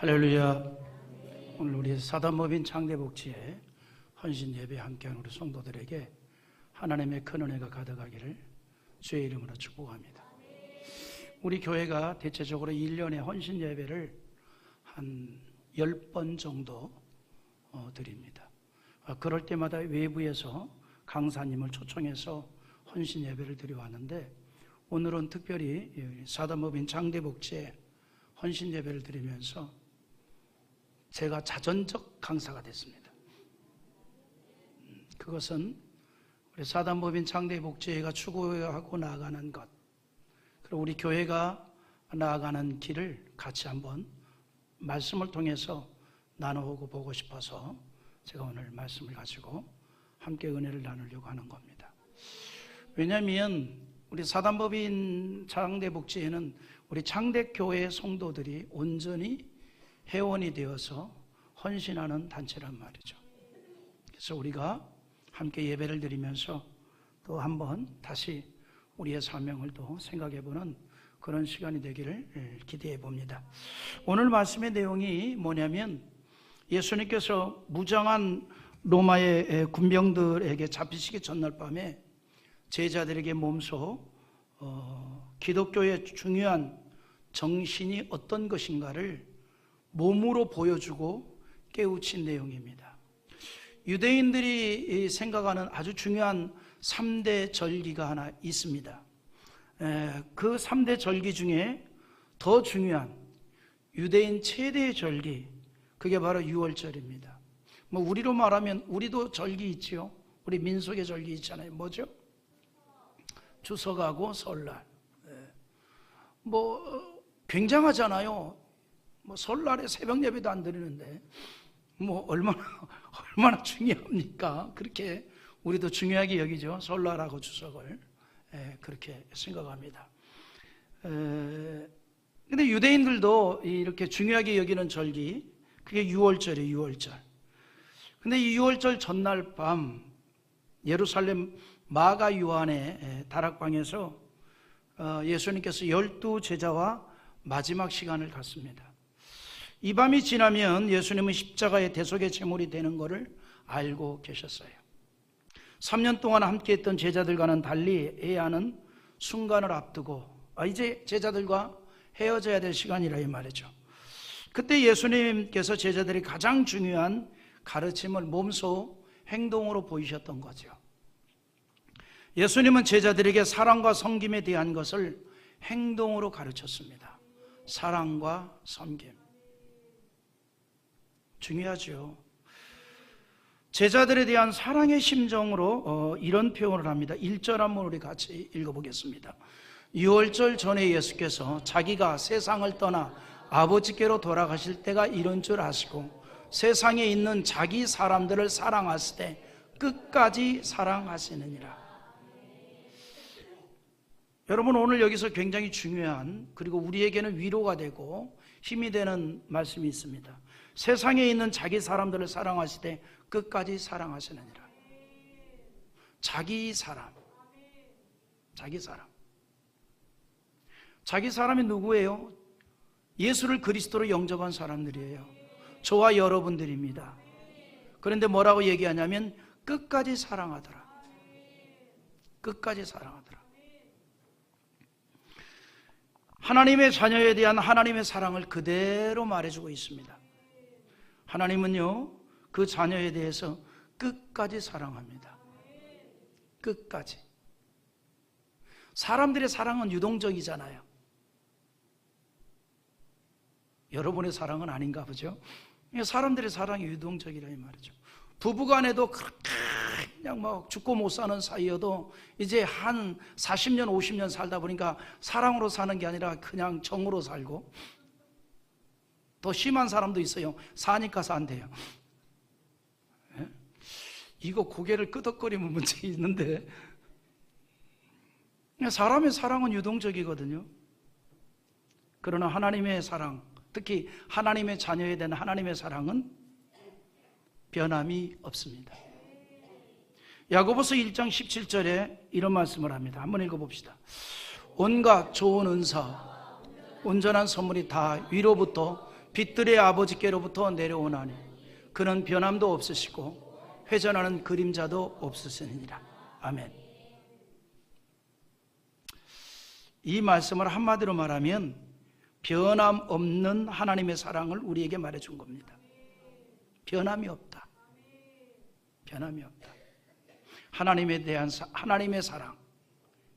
할렐루야. 오늘 우리 사단법인 창대복지의 헌신 예배 함께하는 우리 성도들에게 하나님의 큰 은혜가 가득하기를 주의 이름으로 축복합니다. 우리 교회가 대체적으로 1년에 헌신 예배를 한 10번 정도 드립니다. 그럴 때마다 외부에서 강사님을 초청해서 헌신 예배를 드려왔는데, 오늘은 특별히 사단법인 창대복지의 헌신 예배를 드리면서 제가 자전적 강사가 됐습니다. 그것은 우리 사단법인 창대복지회가 추구하고 나아가는 것, 그리고 우리 교회가 나아가는 길을 같이 한번 말씀을 통해서 나눠보고 보고 싶어서 제가 오늘 말씀을 가지고 함께 은혜를 나누려고 하는 겁니다. 왜냐하면 우리 사단법인 창대복지회는 우리 창대교회 성도들이 온전히 회원이 되어서 헌신하는 단체란 말이죠. 그래서 우리가 함께 예배를 드리면서 또 한번 다시 우리의 사명을 또 생각해보는 그런 시간이 되기를 기대해 봅니다. 오늘 말씀의 내용이 뭐냐면, 예수님께서 무장한 로마의 군병들에게 잡히시기 전날 밤에 제자들에게 몸소 기독교의 중요한 정신이 어떤 것인가를 몸으로 보여주고 깨우친 내용입니다. 유대인들이 생각하는 아주 중요한 3대 절기가 하나 있습니다. 그 3대 절기 중에 더 중요한 유대인 최대의 절기, 그게 바로 유월절입니다. 뭐 우리로 말하면 우리도 절기 있지요. 우리 민속의 절기 있잖아요. 뭐죠? 추석하고 설날. 뭐 굉장하잖아요. 뭐 설날에 새벽 예배도 안 드리는데 뭐 얼마나 중요합니까? 그렇게 우리도 중요하게 여기죠. 설날하고 추석을 그렇게 생각합니다. 근데 유대인들도 이렇게 중요하게 여기는 절기, 그게 유월절이에요. 유월절. 근데 이 유월절 전날 밤 예루살렘 마가 요한의 다락방에서 예수님께서 12 제자와 마지막 시간을 갖습니다. 이 밤이 지나면 예수님은 십자가의 대속의 제물이 되는 것을 알고 계셨어요. 3년 동안 함께했던 제자들과는 달리 해야 하는 순간을 앞두고 이제 제자들과 헤어져야 될 시간이라 이 말이죠. 그때 예수님께서 제자들이 가장 중요한 가르침을 몸소 행동으로 보이셨던 거죠. 예수님은 제자들에게 사랑과 섬김에 대한 것을 행동으로 가르쳤습니다. 사랑과 섬김 중요하죠. 제자들에 대한 사랑의 심정으로 이런 표현을 합니다. 1절 한번 우리 같이 읽어보겠습니다. 유월절 전에 예수께서 자기가 세상을 떠나 아버지께로 돌아가실 때가 이런 줄 아시고 세상에 있는 자기 사람들을 사랑하실 때 끝까지 사랑하시느니라. 여러분, 오늘 여기서 굉장히 중요한, 그리고 우리에게는 위로가 되고 힘이 되는 말씀이 있습니다. 세상에 있는 자기 사람들을 사랑하실 때 끝까지 사랑하시느니라. 자기 사람. 자기 사람이 누구예요? 예수를 그리스도로 영접한 사람들이에요. 저와 여러분들입니다. 그런데 뭐라고 얘기하냐면 끝까지 사랑하더라. 끝까지 사랑하더라. 하나님의 자녀에 대한 하나님의 사랑을 그대로 말해주고 있습니다. 하나님은요, 그 자녀에 대해서 끝까지 사랑합니다. 끝까지. 사람들의 사랑은 유동적이잖아요. 여러분의 사랑은 아닌가 보죠? 사람들의 사랑이 유동적이라 이 말이죠. 부부간에도 그렇게 그냥 막 죽고 못 사는 사이여도 이제 한 40년 50년 살다 보니까 사랑으로 사는 게 아니라 그냥 정으로 살고, 더 심한 사람도 있어요. 사니까 산대요. 이거 고개를 끄덕거리면 문제 있는데, 사람의 사랑은 유동적이거든요. 그러나 하나님의 사랑, 특히 하나님의 자녀에 대한 하나님의 사랑은 변함이 없습니다. 야고보서 1장 17절에 이런 말씀을 합니다. 한번 읽어봅시다. 온갖 좋은 은사, 온전한 선물이 다 위로부터 빛들의 아버지께로부터 내려오나니 그는 변함도 없으시고 회전하는 그림자도 없으시니라. 아멘. 이 말씀을 한마디로 말하면 변함없는 하나님의 사랑을 우리에게 말해준 겁니다. 변함이 없다. 변함이 없다. 하나님에 대한 하나님의 사랑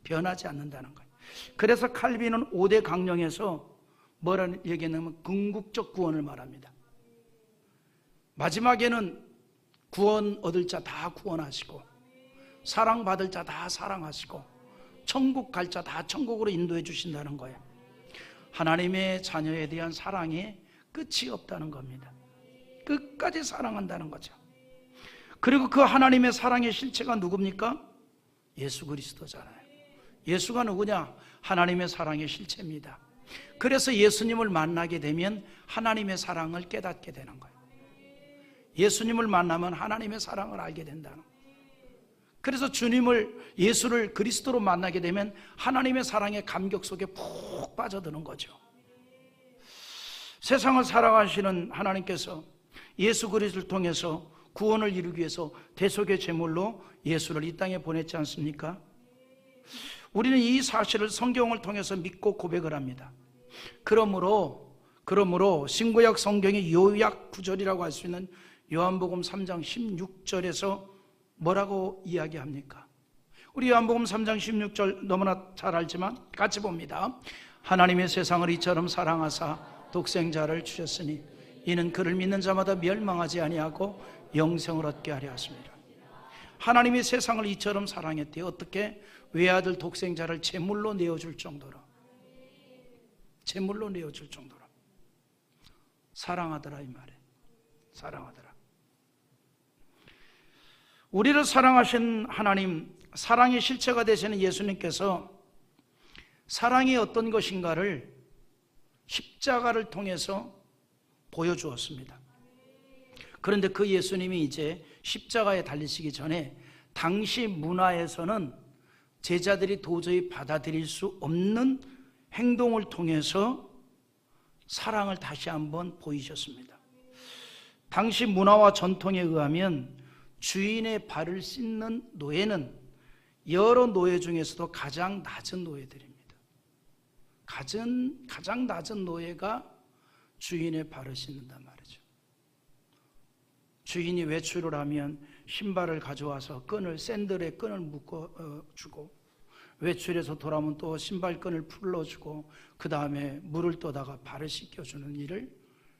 변하지 않는다는 거예요. 그래서 칼빈은 5대 강령에서 뭐라는 얘기냐면 궁극적 구원을 말합니다. 마지막에는 구원 얻을 자 다 구원하시고 사랑받을 자 다 사랑하시고 천국 갈 자 다 천국으로 인도해 주신다는 거예요. 하나님의 자녀에 대한 사랑에 끝이 없다는 겁니다. 끝까지 사랑한다는 거죠. 그리고 그 하나님의 사랑의 실체가 누굽니까? 예수 그리스도잖아요. 예수가 누구냐? 하나님의 사랑의 실체입니다. 그래서 예수님을 만나게 되면 하나님의 사랑을 깨닫게 되는 거예요. 예수님을 만나면 하나님의 사랑을 알게 된다는 거예요. 그래서 예수를 그리스도로 만나게 되면 하나님의 사랑의 감격 속에 푹 빠져드는 거죠. 세상을 사랑하시는 하나님께서 예수 그리스도를 통해서 구원을 이루기 위해서 대속의 제물로 예수를 이 땅에 보냈지 않습니까? 우리는 이 사실을 성경을 통해서 믿고 고백을 합니다. 그러므로 신구약 성경의 요약 구절이라고 할 수 있는 요한복음 3장 16절에서 뭐라고 이야기합니까? 우리 요한복음 3장 16절 너무나 잘 알지만 같이 봅니다. 하나님의 세상을 이처럼 사랑하사 독생자를 주셨으니 이는 그를 믿는 자마다 멸망하지 아니하고 영생을 얻게 하려 하십니다. 하나님이 세상을 이처럼 사랑했대요. 어떻게? 외아들 독생자를 제물로 내어줄 정도로, 제물로 내어줄 정도로 사랑하더라 이 말이에요. 사랑하더라. 우리를 사랑하신 하나님, 사랑의 실체가 되시는 예수님께서 사랑이 어떤 것인가를 십자가를 통해서 보여주었습니다. 그런데 그 예수님이 이제 십자가에 달리시기 전에 당시 문화에서는 제자들이 도저히 받아들일 수 없는 행동을 통해서 사랑을 다시 한번 보이셨습니다. 당시 문화와 전통에 의하면 주인의 발을 씻는 노예는 여러 노예 중에서도 가장 낮은 노예들입니다. 가장 낮은 노예가 주인의 발을 씻는단 말이죠. 주인이 외출을 하면 신발을 가져와서 샌들에 끈을 묶어주고, 외출해서 돌아오면 또 신발끈을 풀러주고, 그 다음에 물을 떠다가 발을 씻겨주는 일을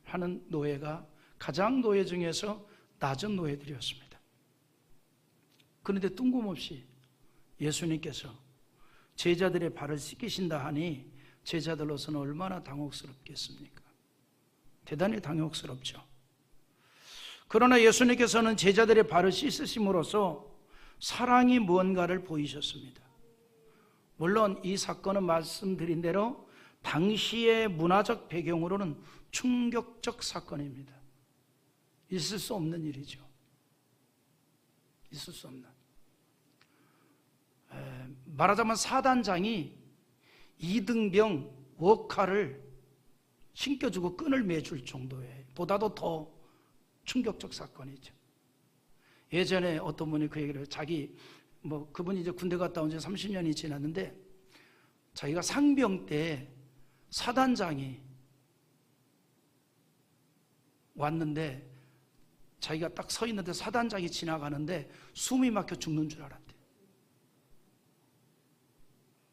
하는 노예가 가장 노예 중에서 낮은 노예들이었습니다. 그런데 뜬금없이 예수님께서 제자들의 발을 씻기신다 하니 제자들로서는 얼마나 당혹스럽겠습니까? 대단히 당혹스럽죠. 그러나 예수님께서는 제자들의 발을 씻으심으로써 사랑이 무언가를 보이셨습니다. 물론 이 사건은 말씀드린 대로 당시의 문화적 배경으로는 충격적 사건입니다. 있을 수 없는 일이죠. 있을 수 없는. 말하자면 사단장이 이등병 워카를 신겨주고 끈을 매줄 정도의 보다도 더 충격적 사건이죠. 예전에 어떤 분이 그 얘기를 그분이 이제 군대 갔다 온 지 30년이 지났는데, 자기가 상병 때 사단장이 왔는데 자기가 딱 서 있는데 사단장이 지나가는데 숨이 막혀 죽는 줄 알았대.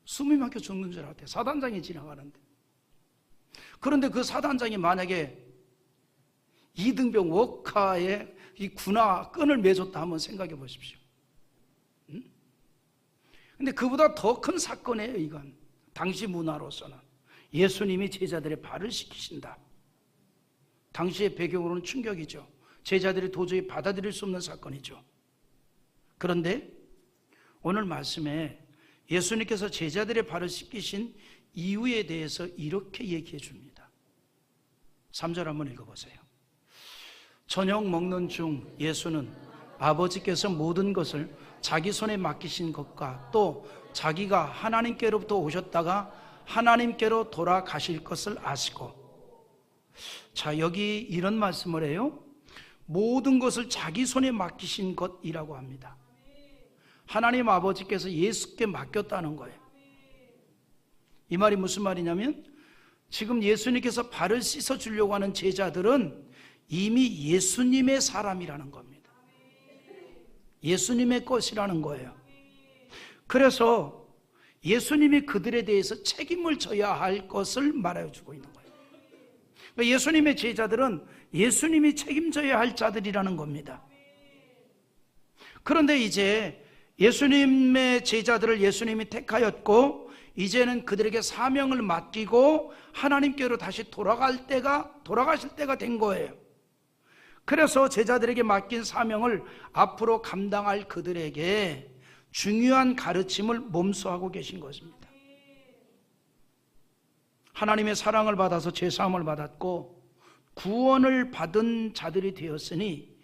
숨이 막혀 죽는 줄 알았대. 사단장이 지나가는데. 그런데 그 사단장이 만약에 이등병 워카의 이 군화 끈을 매줬다 한번 생각해 보십시오. 근데 그보다 더 큰 사건이에요, 이건. 당시 문화로서는. 예수님이 제자들의 발을 씻기신다. 당시의 배경으로는 충격이죠. 제자들이 도저히 받아들일 수 없는 사건이죠. 그런데 오늘 말씀에 예수님께서 제자들의 발을 씻기신 이유에 대해서 이렇게 얘기해 줍니다. 3절 한번 읽어보세요. 저녁 먹는 중 예수는 아버지께서 모든 것을 자기 손에 맡기신 것과 또 자기가 하나님께로부터 오셨다가 하나님께로 돌아가실 것을 아시고, 자, 여기 이런 말씀을 해요. 모든 것을 자기 손에 맡기신 것이라고 합니다. 하나님 아버지께서 예수께 맡겼다는 거예요. 이 말이 무슨 말이냐면 지금 예수님께서 발을 씻어 주려고 하는 제자들은 이미 예수님의 사람이라는 겁니다. 예수님의 것이라는 거예요. 그래서 예수님이 그들에 대해서 책임을 져야 할 것을 말해주고 있는 거예요. 그러니까 예수님의 제자들은 예수님이 책임져야 할 자들이라는 겁니다. 그런데 이제 예수님의 제자들을 예수님이 택하였고 이제는 그들에게 사명을 맡기고 하나님께로 다시 돌아가실 때가 된 거예요. 그래서 제자들에게 맡긴 사명을 앞으로 감당할 그들에게 중요한 가르침을 몸소하고 계신 것입니다. 하나님의 사랑을 받아서 죄사함을 받았고 구원을 받은 자들이 되었으니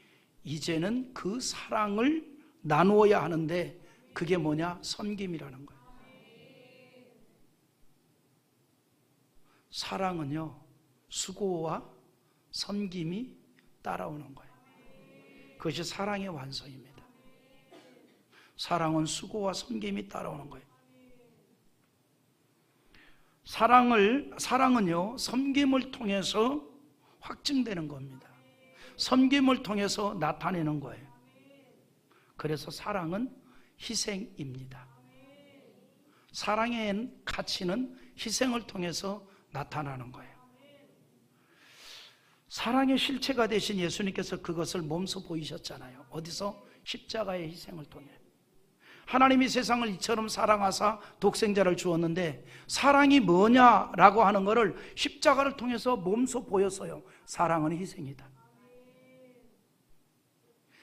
이제는 그 사랑을 나누어야 하는데 그게 뭐냐? 섬김이라는 거예요. 사랑은요, 수고와 섬김이 따라오는 거예요. 그것이 사랑의 완성입니다. 사랑은 수고와 섬김이 따라오는 거예요. 사랑은요, 섬김을 통해서 확증되는 겁니다. 섬김을 통해서 나타내는 거예요. 그래서 사랑은 희생입니다. 사랑의 가치는 희생을 통해서 나타나는 거예요. 사랑의 실체가 되신 예수님께서 그것을 몸소 보이셨잖아요. 어디서? 십자가의 희생을 통해. 하나님이 세상을 이처럼 사랑하사 독생자를 주었는데 사랑이 뭐냐라고 하는 것을 십자가를 통해서 몸소 보였어요. 사랑은 희생이다.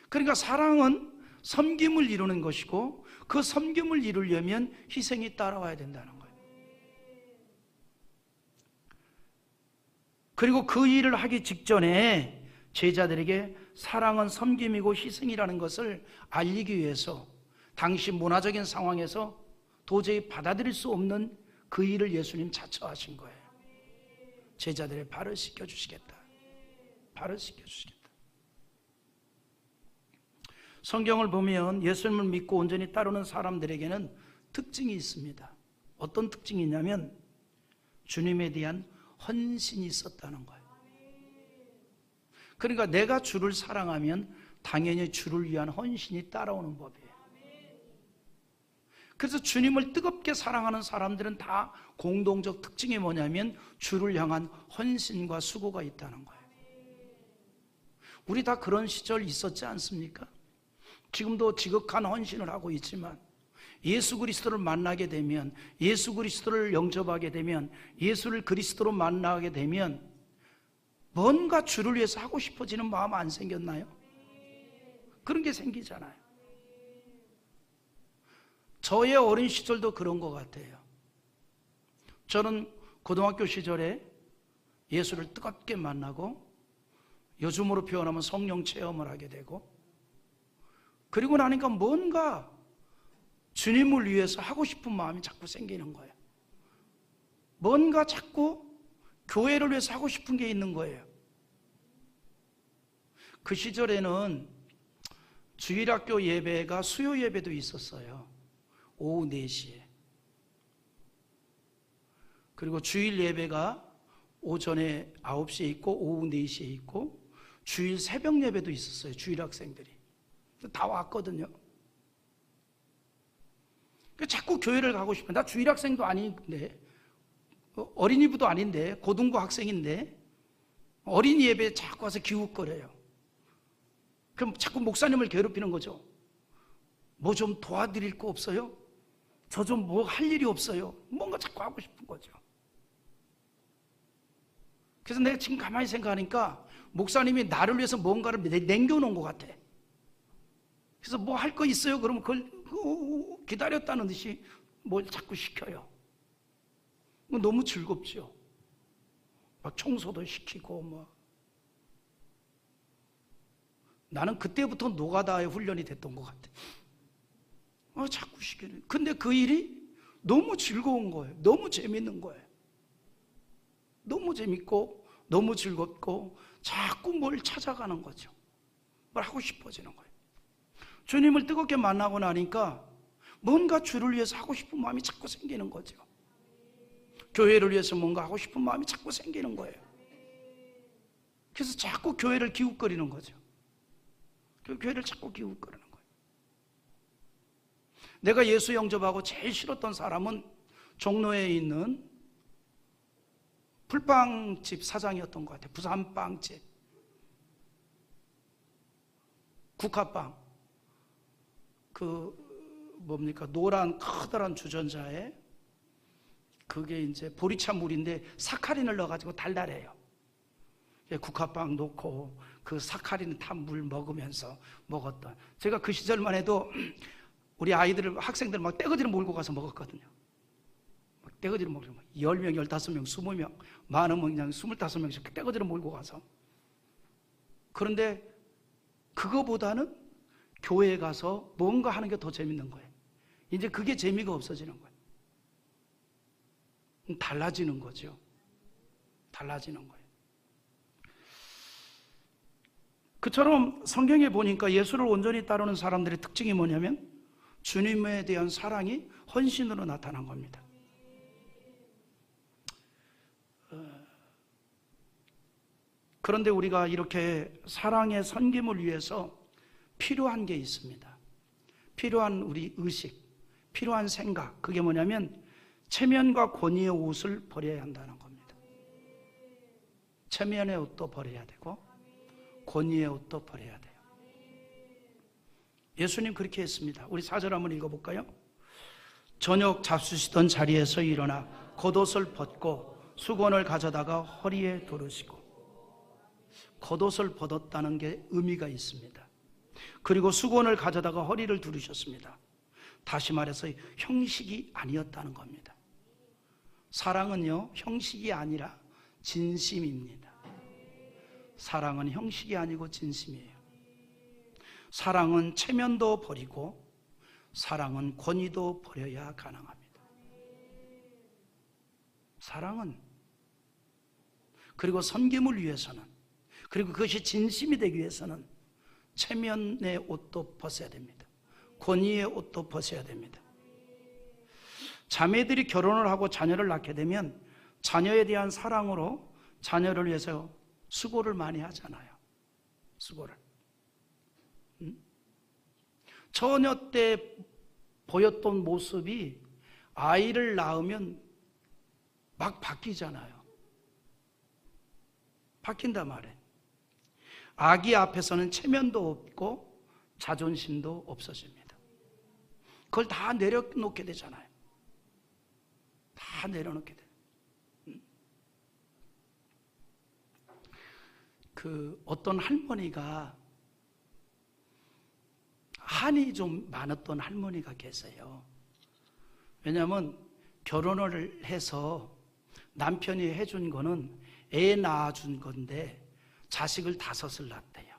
그러니까 사랑은 섬김을 이루는 것이고 그 섬김을 이루려면 희생이 따라와야 된다는 거예요. 그리고 그 일을 하기 직전에 제자들에게 사랑은 섬김이고 희생이라는 것을 알리기 위해서 당시 문화적인 상황에서 도저히 받아들일 수 없는 그 일을 예수님 자처하신 거예요. 제자들의 발을 씻겨주시겠다. 발을 씻겨주시겠다. 성경을 보면 예수님을 믿고 온전히 따르는 사람들에게는 특징이 있습니다. 어떤 특징이 있냐면 주님에 대한 헌신이 있었다는 거예요. 그러니까 내가 주를 사랑하면 당연히 주를 위한 헌신이 따라오는 법이에요. 그래서 주님을 뜨겁게 사랑하는 사람들은 다 공동적 특징이 뭐냐면 주를 향한 헌신과 수고가 있다는 거예요. 우리 다 그런 시절 있었지 않습니까? 지금도 지극한 헌신을 하고 있지만 예수 그리스도를 만나게 되면, 예수 그리스도를 영접하게 되면, 예수를 그리스도로 만나게 되면 뭔가 주를 위해서 하고 싶어지는 마음 안 생겼나요? 그런 게 생기잖아요. 저의 어린 시절도 그런 것 같아요. 저는 고등학교 시절에 예수를 뜨겁게 만나고 요즘으로 표현하면 성령 체험을 하게 되고, 그리고 나니까 뭔가 주님을 위해서 하고 싶은 마음이 자꾸 생기는 거예요. 뭔가 자꾸 교회를 위해서 하고 싶은 게 있는 거예요. 그 시절에는 주일학교 예배가 수요 예배도 있었어요. 오후 4시에. 그리고 주일 예배가 오전에 9시에 있고 오후 4시에 있고 주일 새벽 예배도 있었어요. 주일 학생들이 다 왔거든요. 자꾸 교회를 가고 싶어요. 나 주일 학생도 아닌데, 어린이부도 아닌데, 고등부 학생인데 어린이 예배에 자꾸 와서 기웃거려요. 그럼 자꾸 목사님을 괴롭히는 거죠. 뭐 좀 도와드릴 거 없어요? 저 좀 뭐 할 일이 없어요? 뭔가 자꾸 하고 싶은 거죠. 그래서 내가 지금 가만히 생각하니까 목사님이 나를 위해서 뭔가를 남겨놓은 것 같아. 그래서 뭐 할 거 있어요? 그러면 그걸 기다렸다는 듯이 뭘 자꾸 시켜요. 너무 즐겁죠. 막 청소도 시키고 뭐. 나는 그때부터 노가다의 훈련이 됐던 것 같아. 자꾸 시키는. 근데 그 일이 너무 즐거운 거예요. 너무 재밌는 거예요. 너무 재밌고 너무 즐겁고 자꾸 뭘 찾아가는 거죠. 뭘 하고 싶어지는 거예요. 주님을 뜨겁게 만나고 나니까 뭔가 주를 위해서 하고 싶은 마음이 자꾸 생기는 거죠. 교회를 위해서 뭔가 하고 싶은 마음이 자꾸 생기는 거예요. 그래서 자꾸 교회를 기웃거리는 거죠. 교회를 자꾸 기웃거리는 거예요. 내가 예수 영접하고 제일 싫었던 사람은 종로에 있는 풀빵집 사장이었던 것 같아요. 부산빵집, 국화빵, 노란 커다란 주전자에 그게 이제 보리차 물인데 사카린을 넣어가지고 달달해요. 국화빵 넣고 그 사카린 탄 물 먹으면서 먹었던, 제가 그 시절만 해도 우리 아이들을, 학생들 막 떼거지로 몰고 가서 먹었거든요. 막 떼거지로 몰고 10명, 15명, 20명, 많으면 그냥 25명씩 떼거지로 몰고 가서. 그런데 그거보다는 교회에 가서 뭔가 하는 게 더 재밌는 거예요. 이제 그게 재미가 없어지는 거예요. 달라지는 거죠. 달라지는 거예요. 그처럼 성경에 보니까 예수를 온전히 따르는 사람들의 특징이 뭐냐면 주님에 대한 사랑이 헌신으로 나타난 겁니다. 그런데 우리가 이렇게 사랑의 섬김을 위해서 필요한 게 있습니다. 필요한 우리 의식, 필요한 생각, 그게 뭐냐면 체면과 권위의 옷을 버려야 한다는 겁니다. 체면의 옷도 버려야 되고 권위의 옷도 버려야 돼요. 예수님 그렇게 했습니다. 우리 4절 한번 읽어볼까요? 저녁 잡수시던 자리에서 일어나 겉옷을 벗고 수건을 가져다가 허리에 두르시고. 겉옷을 벗었다는 게 의미가 있습니다. 그리고 수건을 가져다가 허리를 두르셨습니다. 다시 말해서 형식이 아니었다는 겁니다. 사랑은요, 형식이 아니라 진심입니다. 사랑은 형식이 아니고 진심이에요. 사랑은 체면도 버리고 사랑은 권위도 버려야 가능합니다. 사랑은, 그리고 섬김을 위해서는, 그리고 그것이 진심이 되기 위해서는 체면의 옷도 벗어야 됩니다. 권위의 옷도 벗어야 됩니다. 자매들이 결혼을 하고 자녀를 낳게 되면 자녀에 대한 사랑으로 자녀를 위해서 수고를 많이 하잖아요. 수고를. 처녀 때 보였던 모습이 아이를 낳으면 막 바뀌잖아요. 바뀐단 말이에요. 아기 앞에서는 체면도 없고 자존심도 없어집니다. 그걸 다 내려놓게 되잖아요. 다 내려놓게 돼요. 어떤 할머니가, 한이 좀 많았던 할머니가 계세요. 왜냐하면 결혼을 해서 남편이 해준 거는 애 낳아준 건데 자식을 5을 낳았대요.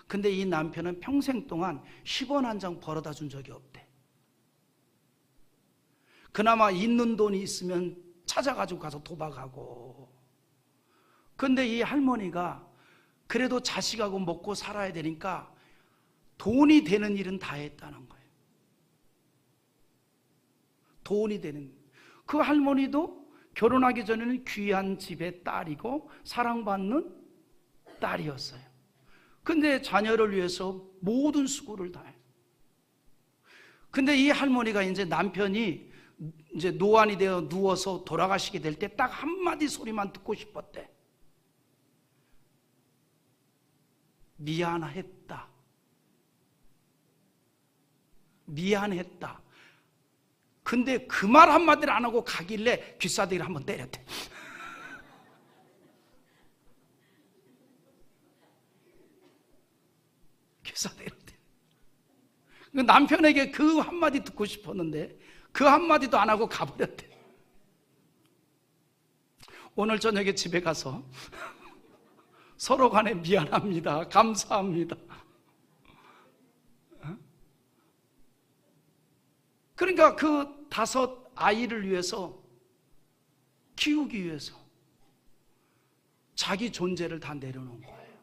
근데 이 남편은 평생 동안 10원 한 장 벌어다 준 적이 없대. 그나마 있는 돈이 있으면 찾아가지고 가서 도박하고. 근데 이 할머니가 그래도 자식하고 먹고 살아야 되니까 돈이 되는 일은 다 했다는 거예요. 돈이 되는. 그 할머니도 결혼하기 전에는 귀한 집의 딸이고 사랑받는 딸이었어요. 근데 자녀를 위해서 모든 수고를 다해요. 근데 이 할머니가 이제 남편이 이제 노안이 되어 누워서 돌아가시게 될 때 딱 한마디 소리만 듣고 싶었대. 미안했다. 미안했다. 근데 그 말 한마디를 안 하고 가길래 귀싸대기를 한번 때렸대. 귀싸대기를 때렸대. 남편에게 그 한마디 듣고 싶었는데 그 한마디도 안 하고 가버렸대. 오늘 저녁에 집에 가서 서로 간에 미안합니다, 감사합니다. 그러니까 그 5 아이를 위해서, 키우기 위해서 자기 존재를 다 내려놓은 거예요.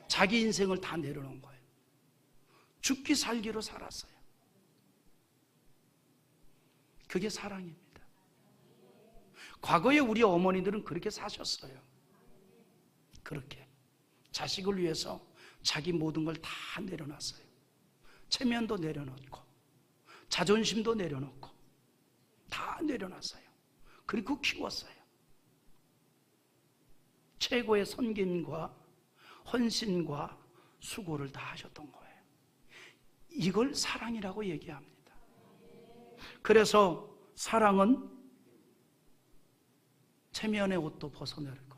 자기 인생을 다 내려놓은 거예요. 죽기 살기로 살았어요. 그게 사랑입니다. 과거에 우리 어머니들은 그렇게 사셨어요. 그렇게 자식을 위해서 자기 모든 걸 다 내려놨어요. 체면도 내려놓고 자존심도 내려놓고 다 내려놨어요. 그리고 키웠어요. 최고의 섬김과 헌신과 수고를 다 하셨던 거예요. 이걸 사랑이라고 얘기합니다. 그래서 사랑은 체면의 옷도 벗어내고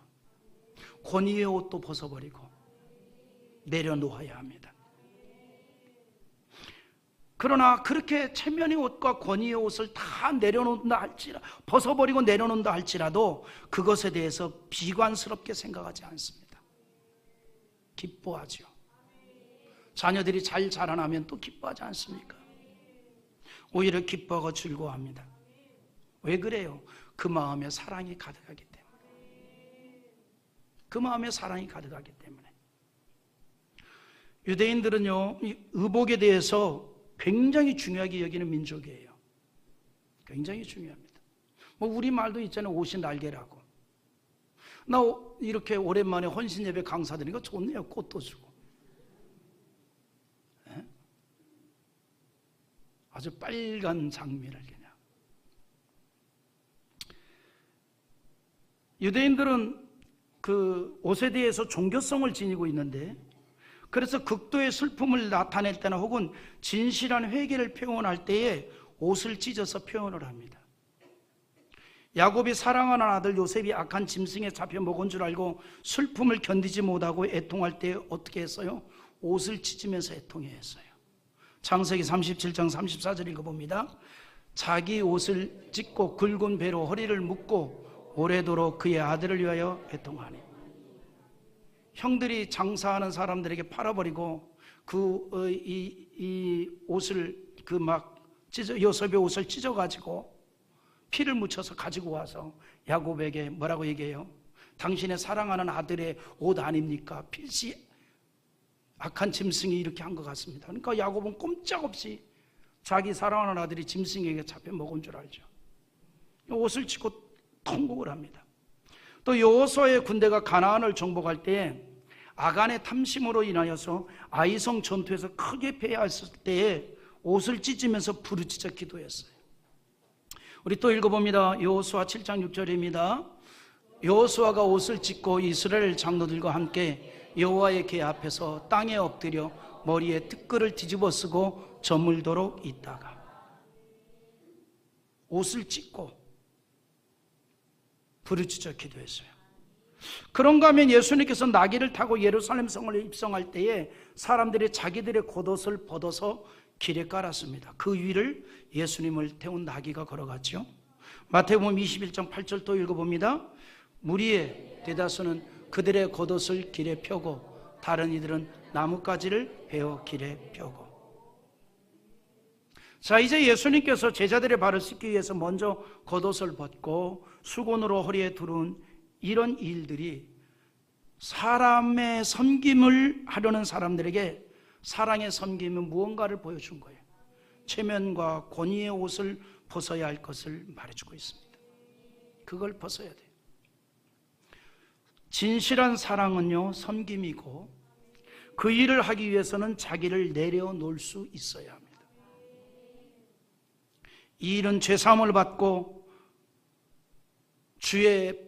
권위의 옷도 벗어버리고 내려놓아야 합니다. 그러나 그렇게 체면의 옷과 권위의 옷을 다 내려놓는다 할지라도, 벗어버리고 내려놓는다 할지라도 그것에 대해서 비관스럽게 생각하지 않습니다. 기뻐하죠. 자녀들이 잘 자라나면 또 기뻐하지 않습니까? 오히려 기뻐하고 즐거워합니다. 왜 그래요? 그 마음에 사랑이 가득하기 때문에. 그 마음에 사랑이 가득하기 때문에. 유대인들은요, 이 의복에 대해서 굉장히 중요하게 여기는 민족이에요. 굉장히 중요합니다. 뭐 우리말도 있잖아요. 옷이 날개라고. 나 이렇게 오랜만에 헌신 예배 강사 드리니까 좋네요. 꽃도 주고. 네? 아주 빨간 장미를 그냥. 유대인들은 그 옷에 대해서 종교성을 지니고 있는데, 그래서 극도의 슬픔을 나타낼 때나 혹은 진실한 회개를 표현할 때에 옷을 찢어서 표현을 합니다. 야곱이 사랑하는 아들 요셉이 악한 짐승에 잡혀 먹은 줄 알고 슬픔을 견디지 못하고 애통할 때 어떻게 했어요? 옷을 찢으면서 애통해 했어요. 창세기 37장 34절 읽어봅니다. 자기 옷을 찢고 굵은 배로 허리를 묶고 오래도록 그의 아들을 위하여 애통하니. 형들이 장사하는 사람들에게 팔아버리고 이 옷을 요셉의 옷을 찢어가지고 피를 묻혀서 가지고 와서 야곱에게 뭐라고 얘기해요? 당신의 사랑하는 아들의 옷 아닙니까? 필시 악한 짐승이 이렇게 한 것 같습니다. 그러니까 야곱은 꼼짝없이 자기 사랑하는 아들이 짐승에게 잡혀 먹은 줄 알죠. 옷을 찢고 통곡을 합니다. 또 여호수아의 군대가 가나안을 정복할 때 아간의 탐심으로 인하여서 아이성 전투에서 크게 패했을 때에 옷을 찢으면서 부르짖어 기도했어요. 우리 또 읽어봅니다. 여호수아 7장 6절입니다. 여호수아가 옷을 찢고 이스라엘 장로들과 함께 여호와의 궤 앞에서 땅에 엎드려 머리에 티끌을 뒤집어 쓰고 저물도록 있다가, 옷을 찢고 부르짖어 기도했어요. 그런가 하면 예수님께서 나귀를 타고 예루살렘 성을 입성할 때에 사람들이 자기들의 겉옷을 벗어서 길에 깔았습니다. 그 위를 예수님을 태운 나귀가 걸어갔죠. 마태복음 21장 8절 또 읽어봅니다. 무리의 대다수는 그들의 겉옷을 길에 펴고 다른 이들은 나뭇가지를 베어 길에 펴고. 자, 이제 예수님께서 제자들의 발을 씻기 위해서 먼저 겉옷을 벗고 수건으로 허리에 두른 이런 일들이 사람의 섬김을 하려는 사람들에게 사랑의 섬김은 무언가를 보여준 거예요. 체면과 권위의 옷을 벗어야 할 것을 말해주고 있습니다. 그걸 벗어야 돼요. 진실한 사랑은요, 섬김이고 그 일을 하기 위해서는 자기를 내려놓을 수 있어야 합니다. 이 일은 죄사함을 받고 주의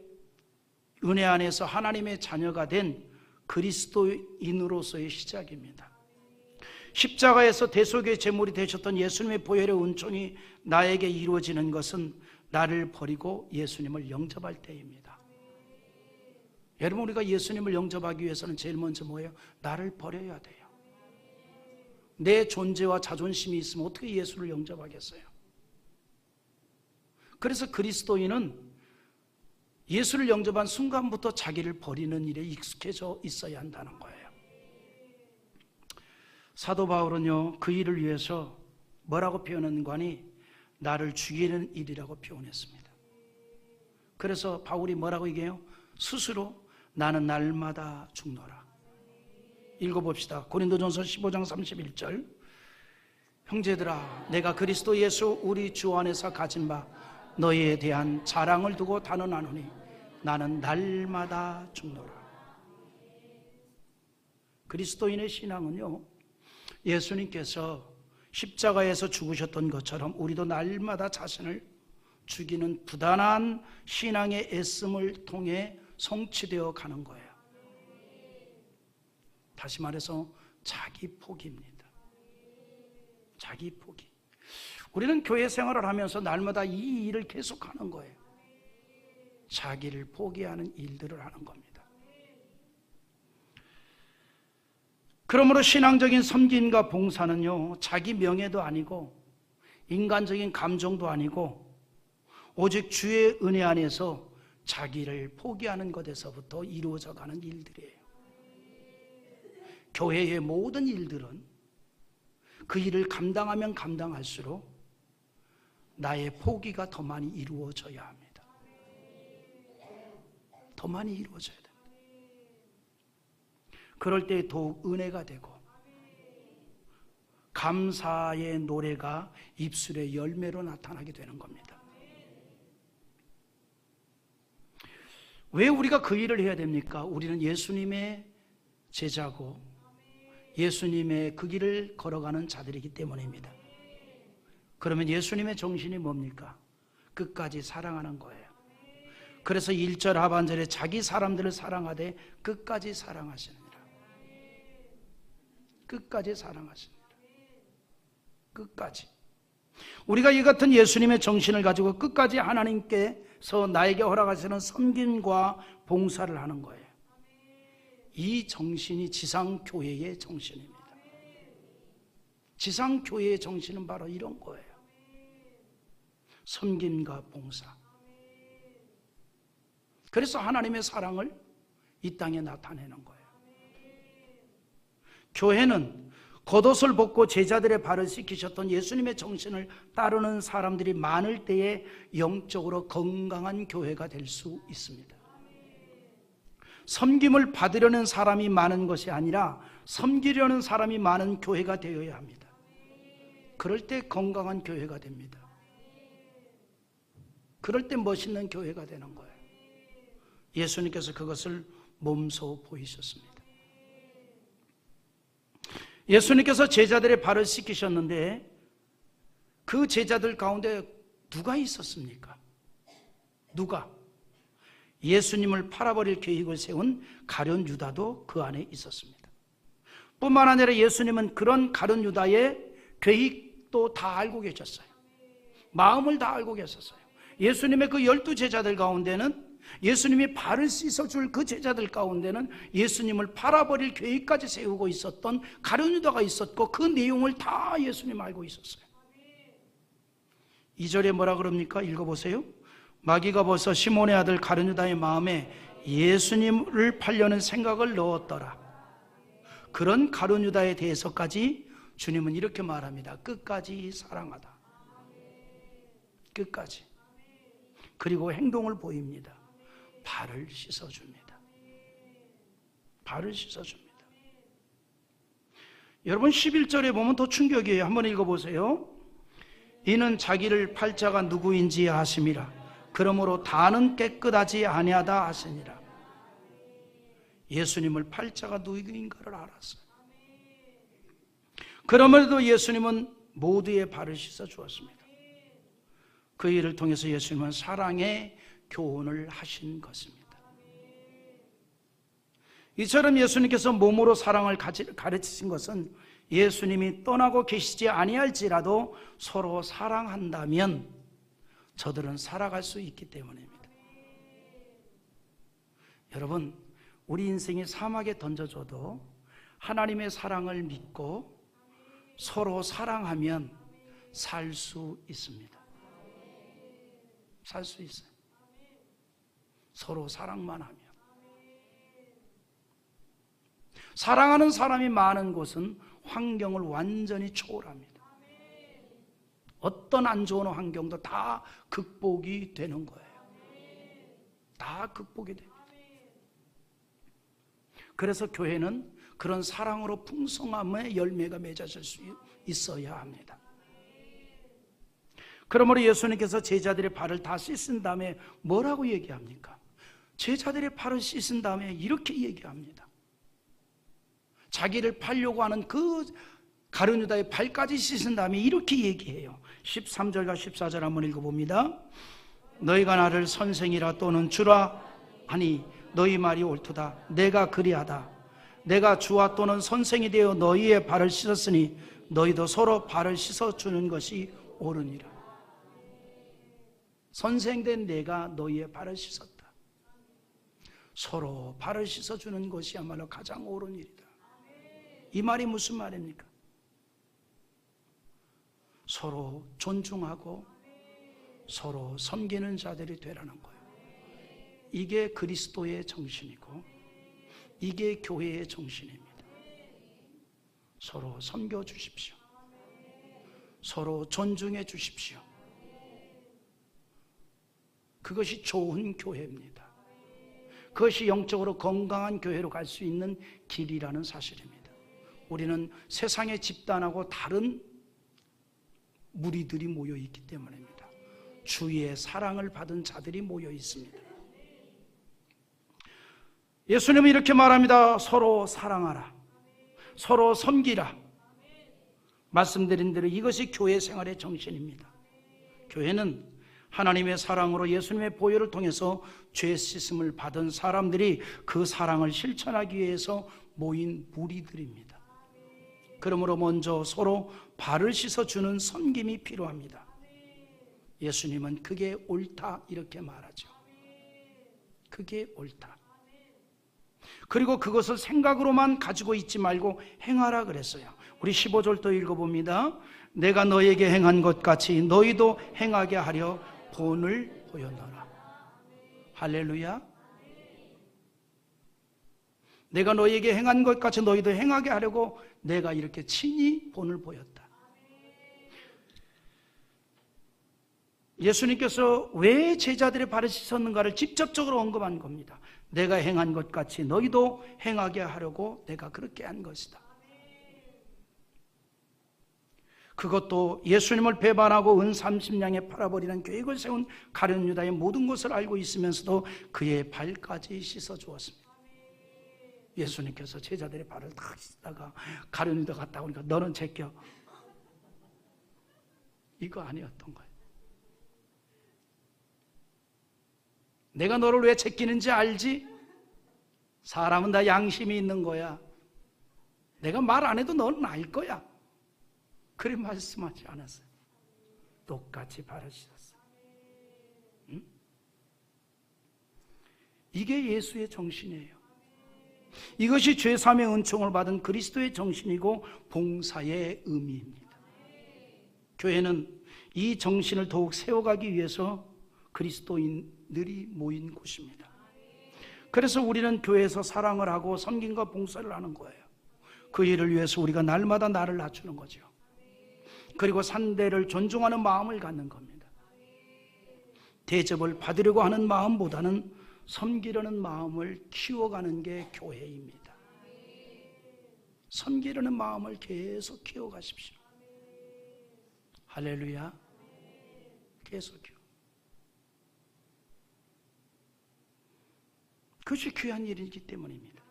은혜 안에서 하나님의 자녀가 된 그리스도인으로서의 시작입니다. 십자가에서 대속의 제물이 되셨던 예수님의 보혈의 은총이 나에게 이루어지는 것은 나를 버리고 예수님을 영접할 때입니다. 여러분, 우리가 예수님을 영접하기 위해서는 제일 먼저 뭐예요? 나를 버려야 돼요. 내 존재와 자존심이 있으면 어떻게 예수를 영접하겠어요? 그래서 그리스도인은 예수를 영접한 순간부터 자기를 버리는 일에 익숙해져 있어야 한다는 거예요. 사도 바울은요, 그 일을 위해서 뭐라고 표현한 거니? 나를 죽이는 일이라고 표현했습니다. 그래서 바울이 뭐라고 얘기해요? 스스로 나는 날마다 죽노라. 읽어봅시다. 고린도전서 15장 31절. 형제들아, 내가 그리스도 예수 우리 주 안에서 가진 바 너희에 대한 자랑을 두고 단언하노니 나는 날마다 죽노라. 그리스도인의 신앙은요, 예수님께서 십자가에서 죽으셨던 것처럼 우리도 날마다 자신을 죽이는 부단한 신앙의 애씀을 통해 성취되어 가는 거예요. 다시 말해서 자기 포기입니다. 자기 포기. 우리는 교회 생활을 하면서 날마다 이 일을 계속하는 거예요. 자기를 포기하는 일들을 하는 겁니다. 그러므로 신앙적인 섬김과 봉사는요, 자기 명예도 아니고 인간적인 감정도 아니고 오직 주의 은혜 안에서 자기를 포기하는 것에서부터 이루어져 가는 일들이에요. 교회의 모든 일들은 그 일을 감당하면 감당할수록 나의 포기가 더 많이 이루어져야 합니다. 더 많이 이루어져야 됩니다. 그럴 때 더욱 은혜가 되고 감사의 노래가 입술의 열매로 나타나게 되는 겁니다. 왜 우리가 그 일을 해야 됩니까? 우리는 예수님의 제자고 예수님의 그 길을 걸어가는 자들이기 때문입니다. 그러면 예수님의 정신이 뭡니까? 끝까지 사랑하는 거예요. 그래서 1절 하반절에 자기 사람들을 사랑하되 끝까지 사랑하시느니라. 끝까지 사랑하시느니라. 끝까지. 우리가 이 같은 예수님의 정신을 가지고 끝까지 하나님께서 나에게 허락하시는 섬김과 봉사를 하는 거예요. 이 정신이 지상교회의 정신입니다. 지상교회의 정신은 바로 이런 거예요. 섬김과 봉사. 그래서 하나님의 사랑을 이 땅에 나타내는 거예요. 교회는 겉옷을 벗고 제자들의 발을 씻기셨던 예수님의 정신을 따르는 사람들이 많을 때에 영적으로 건강한 교회가 될 수 있습니다. 섬김을 받으려는 사람이 많은 것이 아니라 섬기려는 사람이 많은 교회가 되어야 합니다. 그럴 때 건강한 교회가 됩니다. 그럴 때 멋있는 교회가 되는 거예요. 예수님께서 그것을 몸소 보이셨습니다. 예수님께서 제자들의 발을 씻기셨는데 그 제자들 가운데 누가 있었습니까? 누가? 예수님을 팔아버릴 계획을 세운 가룟 유다도 그 안에 있었습니다. 뿐만 아니라 예수님은 그런 가룟 유다의 계획도 다 알고 계셨어요. 마음을 다 알고 계셨어요. 예수님의 그 12제자들 가운데는 예수님이 발을 씻어줄 그 제자들 가운데는 예수님을 팔아버릴 계획까지 세우고 있었던 가룟 유다가 있었고 그 내용을 다 예수님 알고 있었어요. 2절에 뭐라 그럽니까? 읽어보세요. 마귀가 벌써 시몬의 아들 가룟 유다의 마음에 예수님을 팔려는 생각을 넣었더라. 그런 가룟 유다에 대해서까지 주님은 이렇게 말합니다. 끝까지 사랑하다. 끝까지. 그리고 행동을 보입니다. 발을 씻어줍니다. 발을 씻어줍니다. 여러분 11절에 보면 더 충격이에요. 한번 읽어보세요. 이는 자기를 팔 자가 누구인지 아심이라. 그러므로 다는 깨끗하지 아니하다 하시니라. 예수님을 팔 자가 누구인가를 알았어요. 그러므로도 예수님은 모두의 발을 씻어주었습니다. 그 일을 통해서 예수님은 사랑의 교훈을 하신 것입니다. 이처럼 예수님께서 몸으로 사랑을 가르치신 것은 예수님이 떠나고 계시지 아니할지라도 서로 사랑한다면 저들은 살아갈 수 있기 때문입니다. 여러분, 우리 인생이 사막에 던져줘도 하나님의 사랑을 믿고 서로 사랑하면 살 수 있습니다. 살 수 있어요. 서로 사랑만 하면. 사랑하는 사람이 많은 곳은 환경을 완전히 초월합니다. 어떤 안 좋은 환경도 다 극복이 되는 거예요. 다 극복이 됩니다. 그래서 교회는 그런 사랑으로 풍성함의 열매가 맺어질 수 있어야 합니다. 그러므로 예수님께서 제자들의 발을 다 씻은 다음에 뭐라고 얘기합니까? 제자들의 발을 씻은 다음에 이렇게 얘기합니다. 자기를 팔려고 하는 그 가룟 유다의 발까지 씻은 다음에 이렇게 얘기해요. 13절과 14절 한번 읽어봅니다. 너희가 나를 선생이라 또는 주라 하니 너희 말이 옳도다. 내가 그리하다. 내가 주와 또는 선생이 되어 너희의 발을 씻었으니 너희도 서로 발을 씻어주는 것이 옳으니라. 선생된 내가 너희의 발을 씻었다. 서로 발을 씻어주는 것이야말로 가장 옳은 일이다. 이 말이 무슨 말입니까? 서로 존중하고 서로 섬기는 자들이 되라는 거예요. 이게 그리스도의 정신이고 이게 교회의 정신입니다. 서로 섬겨 주십시오. 서로 존중해 주십시오. 그것이 좋은 교회입니다. 그것이 영적으로 건강한 교회로 갈 수 있는 길이라는 사실입니다. 우리는 세상의 집단하고 다른 무리들이 모여 있기 때문입니다. 주의 사랑을 받은 자들이 모여 있습니다. 예수님은 이렇게 말합니다. 서로 사랑하라. 서로 섬기라. 말씀드린 대로 이것이 교회 생활의 정신입니다. 교회는 하나님의 사랑으로 예수님의 보혈을 통해서 죄 씻음을 받은 사람들이 그 사랑을 실천하기 위해서 모인 무리들입니다. 그러므로 먼저 서로 발을 씻어주는 섬김이 필요합니다. 예수님은 그게 옳다 이렇게 말하죠. 그게 옳다. 그리고 그것을 생각으로만 가지고 있지 말고 행하라 그랬어요. 우리 15절도 읽어봅니다. 내가 너에게 행한 것 같이 너희도 행하게 하려 본을 보였노라. 할렐루야. 내가 너희에게 행한 것 같이 너희도 행하게 하려고 내가 이렇게 친히 본을 보였다. 예수님께서 왜 제자들의 발을 씻었는가를 직접적으로 언급한 겁니다. 내가 행한 것 같이 너희도 행하게 하려고 내가 그렇게 한 것이다. 그것도 예수님을 배반하고 은 30냥에 팔아버리는 계획을 세운 가룟 유다의 모든 것을 알고 있으면서도 그의 발까지 씻어주었습니다. 예수님께서 제자들의 발을 다 씻다가 가룟 유다 갔다 오니까 너는 제껴. 이거 아니었던 거예요. 내가 너를 왜 제끼는지 알지? 사람은 다 양심이 있는 거야. 내가 말 안 해도 너는 알 거야. 그래 말씀하지 않았어요. 똑같이 발을 씻었어요. 응? 이게 예수의 정신이에요. 이것이 죄사함의 은총을 받은 그리스도의 정신이고 봉사의 의미입니다. 교회는 이 정신을 더욱 세워가기 위해서 그리스도인들이 모인 곳입니다. 그래서 우리는 교회에서 사랑을 하고 섬김과 봉사를 하는 거예요. 그 일을 위해서 우리가 날마다 나를 낮추는 거죠. 그리고 상대를 존중하는 마음을 갖는 겁니다. 대접을 받으려고 하는 마음보다는 섬기려는 마음을 키워가는 게 교회입니다. 섬기려는 마음을 계속 키워가십시오. 할렐루야. 계속요. 그것이 귀한 일이기 때문입니다.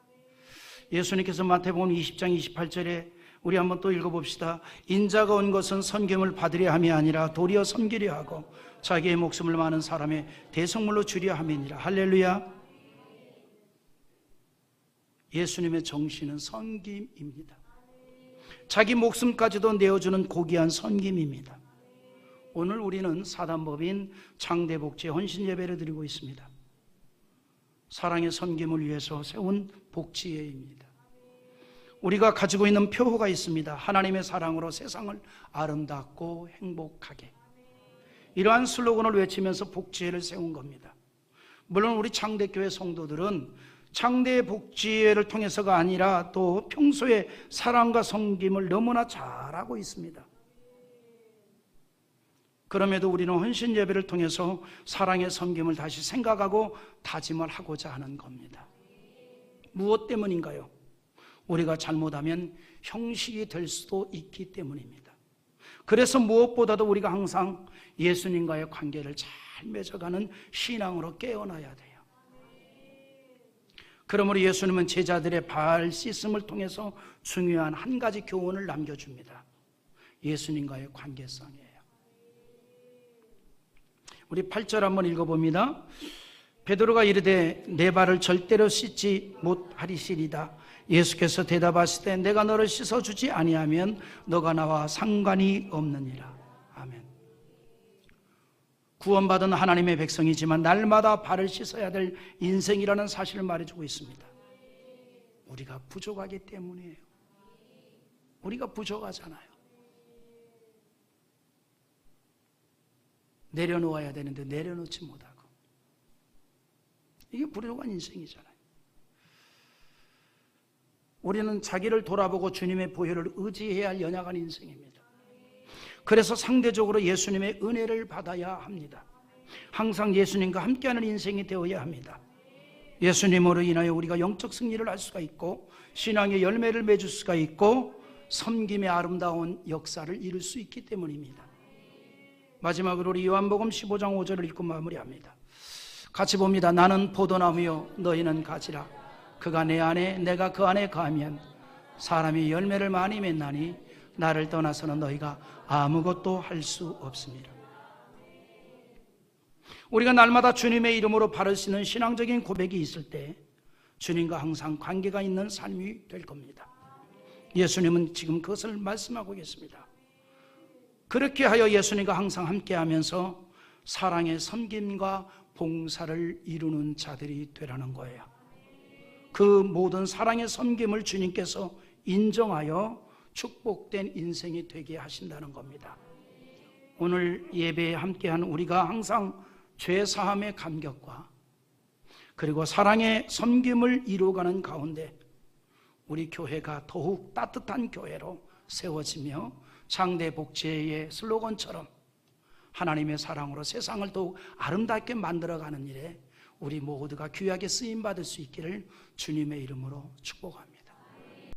예수님께서 마태복음 20장 28절에 우리 한번 또 읽어봅시다. 인자가 온 것은 섬김을 받으려 함이 아니라 도리어 섬기려 하고 자기의 목숨을 많은 사람의 대속물로 주려 함이니라. 할렐루야. 예수님의 정신은 섬김입니다. 자기 목숨까지도 내어주는 고귀한 섬김입니다. 오늘 우리는 사단법인 창대복지의 헌신예배를 드리고 있습니다. 사랑의 섬김을 위해서 세운 복지회입니다. 우리가 가지고 있는 표어가 있습니다. 하나님의 사랑으로 세상을 아름답고 행복하게. 이러한 슬로건을 외치면서 복지회를 세운 겁니다. 물론 우리 창대교회 성도들은 창대복지회를 통해서가 아니라 또 평소에 사랑과 섬김을 너무나 잘하고 있습니다. 그럼에도 우리는 헌신 예배를 통해서 사랑의 섬김을 다시 생각하고 다짐을 하고자 하는 겁니다. 무엇 때문인가요? 우리가 잘못하면 형식이 될 수도 있기 때문입니다. 그래서 무엇보다도 우리가 항상 예수님과의 관계를 잘 맺어가는 신앙으로 깨어나야 돼요. 그러므로 예수님은 제자들의 발 씻음을 통해서 중요한 한 가지 교훈을 남겨줍니다. 예수님과의 관계성이에요. 우리 8절 한번 읽어봅니다. 베드로가 이르되 내 발을 절대로 씻지 못하리시리다. 예수께서 대답하시되 내가 너를 씻어주지 아니하면 너가 나와 상관이 없느니라. 아멘. 구원받은 하나님의 백성이지만 날마다 발을 씻어야 될 인생이라는 사실을 말해주고 있습니다. 우리가 부족하기 때문이에요. 우리가 부족하잖아요. 내려놓아야 되는데 내려놓지 못하고, 이게 부족한 인생이잖아요. 우리는 자기를 돌아보고 주님의 보혈을 의지해야 할 연약한 인생입니다. 그래서 상대적으로 예수님의 은혜를 받아야 합니다. 항상 예수님과 함께하는 인생이 되어야 합니다. 예수님으로 인하여 우리가 영적 승리를 할 수가 있고 신앙의 열매를 맺을 수가 있고 섬김의 아름다운 역사를 이룰 수 있기 때문입니다. 마지막으로 우리 요한복음 15장 5절을 읽고 마무리합니다. 같이 봅니다. 나는 포도나무요 너희는 가지라. 그가 내 안에 내가 그 안에 거하면 사람이 열매를 많이 맺나니 나를 떠나서는 너희가 아무것도 할 수 없습니다. 우리가 날마다 주님의 이름으로 발을 씻는 신앙적인 고백이 있을 때 주님과 항상 관계가 있는 삶이 될 겁니다. 예수님은 지금 그것을 말씀하고 계십니다. 그렇게 하여 예수님과 항상 함께하면서 사랑의 섬김과 봉사를 이루는 자들이 되라는 거예요. 그 모든 사랑의 섬김을 주님께서 인정하여 축복된 인생이 되게 하신다는 겁니다. 오늘 예배에 함께한 우리가 항상 죄사함의 감격과 그리고 사랑의 섬김을 이루어가는 가운데 우리 교회가 더욱 따뜻한 교회로 세워지며 창대복제의 슬로건처럼 하나님의 사랑으로 세상을 더욱 아름답게 만들어가는 일에 우리 모두가 귀하게 쓰임받을 수 있기를 주님의 이름으로 축복합니다.